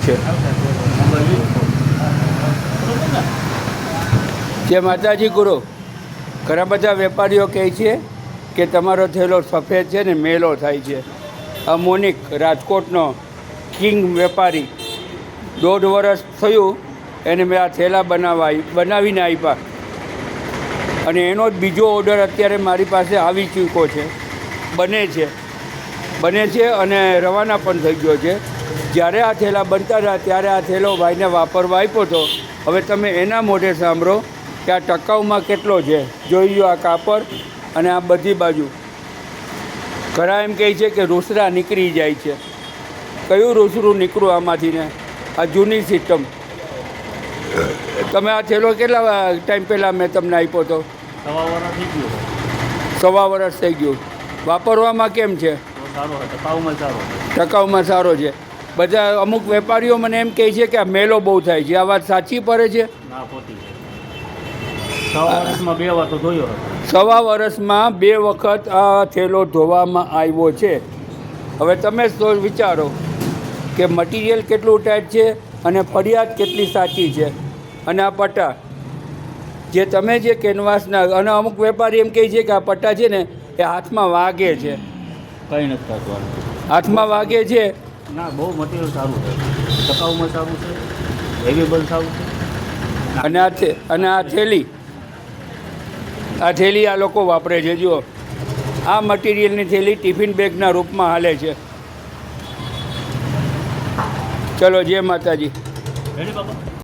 છે જે માતાજી ગુરુ ઘણા બધા વેપારીઓ કહે છે કે તમારો થેલો સફેદ છે ને મેલો થાય છે. આ મોનિક રાજકોટનો કિંગ વેપારી 1.5 વર્ષ થયું એને મેં આ થેલા બનાવીને આપ્યા અને એનો જ બીજો ઓર્ડર અત્યારે મારી પાસે આવી ચૂક્યો છે. બને છે અને રવાના પણ થઈ ગયો છે. જ્યારે આ થેલા બનતા હતા ત્યારે આ થેલો ભાઈને વાપરવા આપ્યો હતો. હવે તમે એના મોઢે સાંભળો કે આ ટકાઉમાં કેટલો છે. જોઈ લો આ કાપડ અને આ બધી બાજુ. ઘણા એમ કહે છે કે રૂસરા નીકળી જાય છે. કયું રૂસરું નીકળું આમાંથી ને? આ જૂની સિસ્ટમ. તમે આ થેલો કેટલા ટાઈમ પહેલાં મેં તમને આપ્યો હતો? 1.5 વર્ષ થઈ ગયું. વાપરવામાં કેમ છે? ટકાઉમાં સારો છે. બધા અમુક વેપારીઓ મને એમ કહે છે કે આ મેલો બહુ થાય છે. આ વાત સાચી પડે છે? 1.5 વર્ષમાં 2 વખત આ થેલો ધોવામાં આવ્યો છે. હવે તમે તો વિચારો કે મટીરિયલ કેટલું ટાઈટ છે અને ફરિયાદ કેટલી સાચી છે. અને આ પટ્ટા જે તમે જે કેનવાસના અને અમુક વેપારી એમ કહે છે કે આ પટ્ટા છે ને એ હાથમાં વાગે છે. કંઈ નથી થતું. હાથમાં વાગે છે. ના, બહુ મટીરિયલ સારું છે, ટકાઉમાં સારું છે, હેવીબલ સારું છે. અને આ થેલી આ લોકો વાપરે છે. જુઓ, આ મટીરિયલની થેલી ટિફિન બેગના રૂપમાં હાલે છે. ચલો, જય માતાજી. રેડી બાબા.